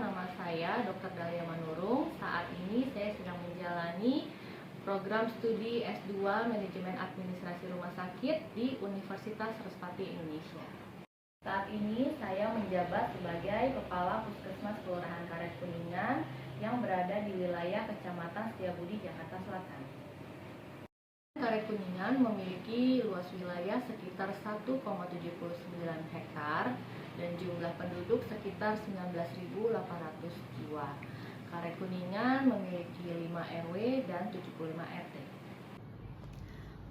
nama saya Dr. Dahlia Manurung. Saat ini saya sedang menjalani program studi S2 Manajemen Administrasi Rumah Sakit di Universitas Respati Indonesia. Saat ini saya menjabat sebagai Kepala Puskesmas Kelurahan Karet Kuningan yang berada di wilayah Kecamatan Setiabudi, Jakarta Selatan. Karet Kuningan memiliki luas wilayah sekitar 1,79 hektar dan jumlah penduduk sekitar 19.800 jiwa. Karet Kuningan memiliki 5 RW dan 75 RT.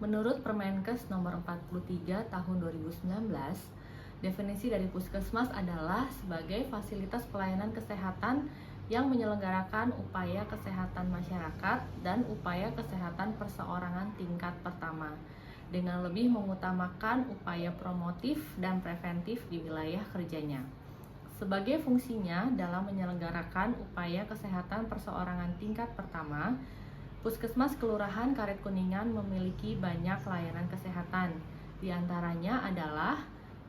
Menurut Permenkes nomor 43 tahun 2019, definisi dari puskesmas adalah sebagai fasilitas pelayanan kesehatan yang menyelenggarakan upaya kesehatan masyarakat dan upaya kesehatan perseorangan tingkat pertama, dengan lebih mengutamakan upaya promotif dan preventif di wilayah kerjanya. Sebagai fungsinya dalam menyelenggarakan upaya kesehatan perseorangan tingkat pertama, Puskesmas Kelurahan Karet Kuningan memiliki banyak layanan kesehatan. Di antaranya adalah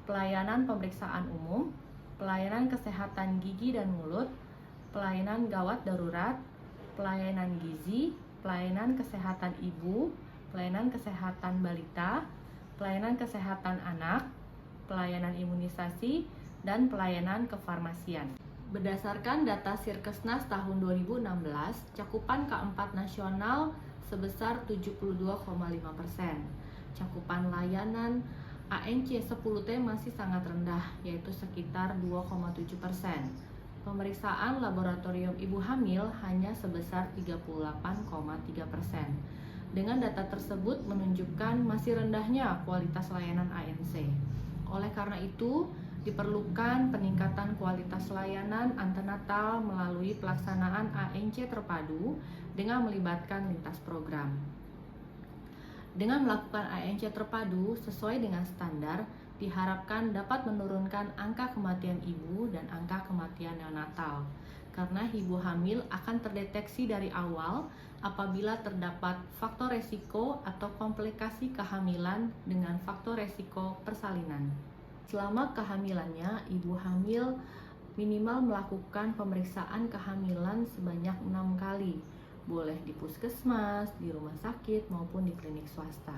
pelayanan pemeriksaan umum, pelayanan kesehatan gigi dan mulut, pelayanan gawat darurat, pelayanan gizi, pelayanan kesehatan ibu, pelayanan kesehatan balita, pelayanan kesehatan anak, pelayanan imunisasi, dan pelayanan kefarmasian. Berdasarkan data Sirkesnas tahun 2016, cakupan K4 nasional sebesar 72,5%. Cakupan layanan ANC 10T masih sangat rendah, yaitu sekitar 2,7%. Pemeriksaan laboratorium ibu hamil hanya sebesar 38,3%. Dengan data tersebut menunjukkan masih rendahnya kualitas layanan ANC. Oleh karena itu, diperlukan peningkatan kualitas layanan antenatal melalui pelaksanaan ANC terpadu dengan melibatkan lintas program. Dengan melakukan ANC terpadu sesuai dengan standar, diharapkan dapat menurunkan angka kematian ibu dan angka kematian neonatal. Karena ibu hamil akan terdeteksi dari awal apabila terdapat faktor resiko atau komplikasi kehamilan dengan faktor resiko persalinan. Selama kehamilannya, ibu hamil minimal melakukan pemeriksaan kehamilan sebanyak 6 kali, boleh di puskesmas, di rumah sakit, maupun di klinik swasta.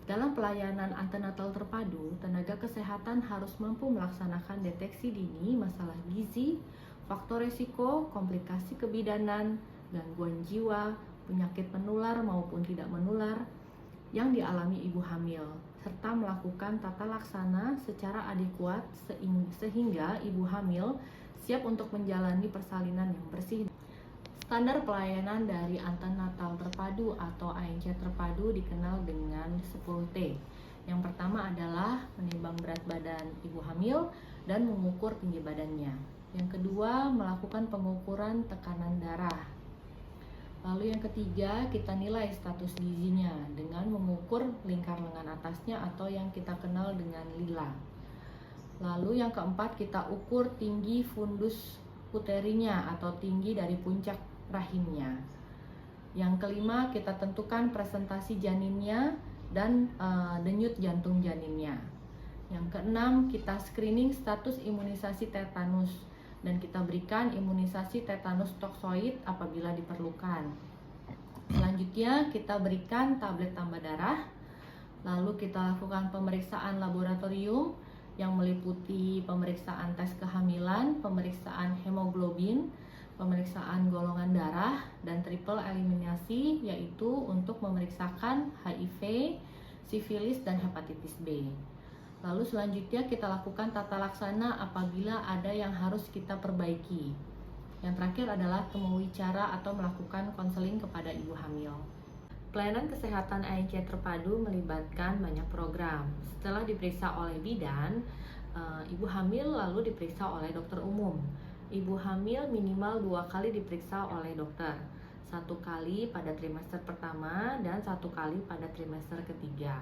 Dalam pelayanan antenatal terpadu, tenaga kesehatan harus mampu melaksanakan deteksi dini masalah gizi, faktor resiko, komplikasi kebidanan, gangguan jiwa, penyakit menular maupun tidak menular yang dialami ibu hamil, serta melakukan tata laksana secara adekuat sehingga ibu hamil siap untuk menjalani persalinan yang bersih. Standar pelayanan dari antenatal terpadu atau ANC terpadu dikenal dengan 10T. Yang pertama adalah menimbang berat badan ibu hamil dan mengukur tinggi badannya. Yang kedua, melakukan pengukuran tekanan darah. Lalu yang ketiga, kita nilai status gizinya dengan mengukur lingkar lengan atasnya atau yang kita kenal dengan lila. Lalu yang keempat, kita ukur tinggi fundus uterinya atau tinggi dari puncak rahimnya. Yang kelima, kita tentukan presentasi janinnya dan denyut jantung janinnya. Yang keenam, kita screening status imunisasi tetanus dan kita berikan imunisasi tetanus toksoid apabila diperlukan. Selanjutnya, kita berikan tablet tambah darah. Lalu kita lakukan pemeriksaan laboratorium yang meliputi pemeriksaan tes kehamilan, pemeriksaan hemoglobin, pemeriksaan golongan darah, dan triple eliminasi, yaitu untuk memeriksakan HIV, sifilis, dan hepatitis B. Lalu selanjutnya kita lakukan tata laksana apabila ada yang harus kita perbaiki. Yang terakhir adalah temui cara atau melakukan konseling kepada ibu hamil. Pelayanan kesehatan ANC terpadu melibatkan banyak program. Setelah diperiksa oleh bidan, ibu hamil lalu diperiksa oleh dokter umum. Ibu hamil minimal 2 kali diperiksa oleh dokter, 1 kali pada trimester pertama dan 1 kali pada trimester ketiga.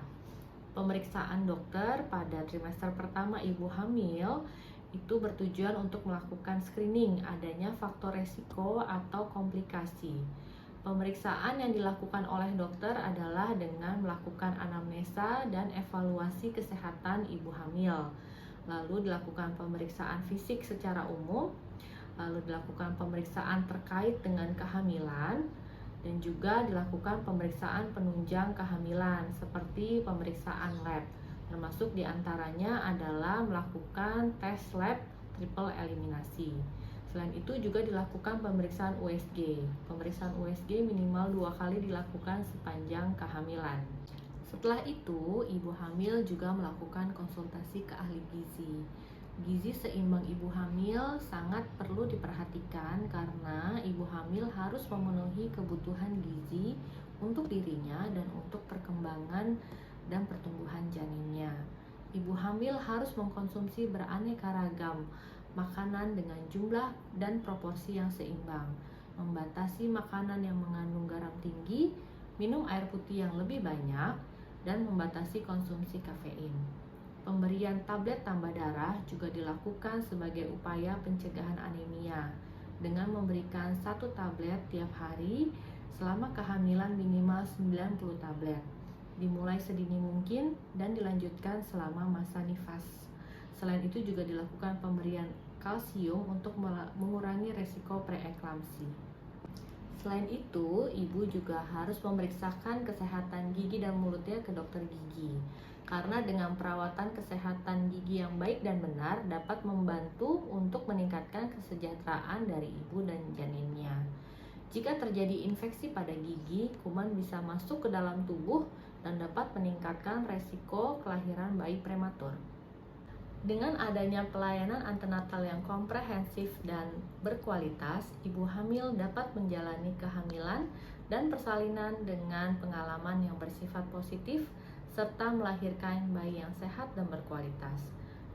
Pemeriksaan dokter pada trimester pertama ibu hamil itu bertujuan untuk melakukan screening adanya faktor resiko atau komplikasi. Pemeriksaan yang dilakukan oleh dokter adalah dengan melakukan anamnesa dan evaluasi kesehatan ibu hamil. Lalu dilakukan pemeriksaan fisik secara umum, lalu dilakukan pemeriksaan terkait dengan kehamilan, dan juga dilakukan pemeriksaan penunjang kehamilan seperti pemeriksaan lab, termasuk diantaranya adalah melakukan tes lab triple eliminasi. Selain itu juga dilakukan pemeriksaan USG. Pemeriksaan USG minimal 2 kali dilakukan sepanjang kehamilan. Setelah itu, ibu hamil juga melakukan konsultasi ke ahli gizi. Gizi seimbang ibu hamil sangat perlu diperhatikan karena ibu hamil harus memenuhi kebutuhan gizi untuk dirinya dan untuk perkembangan dan pertumbuhan janinnya. Ibu hamil harus mengkonsumsi beraneka ragam makanan dengan jumlah dan proporsi yang seimbang, membatasi makanan yang mengandung garam tinggi, minum air putih yang lebih banyak, dan membatasi konsumsi kafein. Pemberian tablet tambah darah juga dilakukan sebagai upaya pencegahan anemia dengan memberikan 1 tablet tiap hari selama kehamilan minimal 90 tablet. Dimulai sedini mungkin dan dilanjutkan selama masa nifas. Selain itu juga dilakukan pemberian kalsium untuk mengurangi resiko preeklamsi. Selain itu, ibu juga harus memeriksakan kesehatan gigi dan mulutnya ke dokter gigi. Karena dengan perawatan kesehatan gigi yang baik dan benar dapat membantu untuk meningkatkan kesejahteraan dari ibu dan janinnya. Jika terjadi infeksi pada gigi, kuman bisa masuk ke dalam tubuh dan dapat meningkatkan resiko kelahiran bayi prematur. Dengan adanya pelayanan antenatal yang komprehensif dan berkualitas, ibu hamil dapat menjalani kehamilan dan persalinan dengan pengalaman yang bersifat positif serta melahirkan bayi yang sehat dan berkualitas.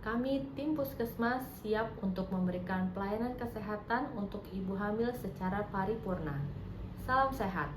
Kami tim Puskesmas siap untuk memberikan pelayanan kesehatan untuk ibu hamil secara paripurna. Salam sehat.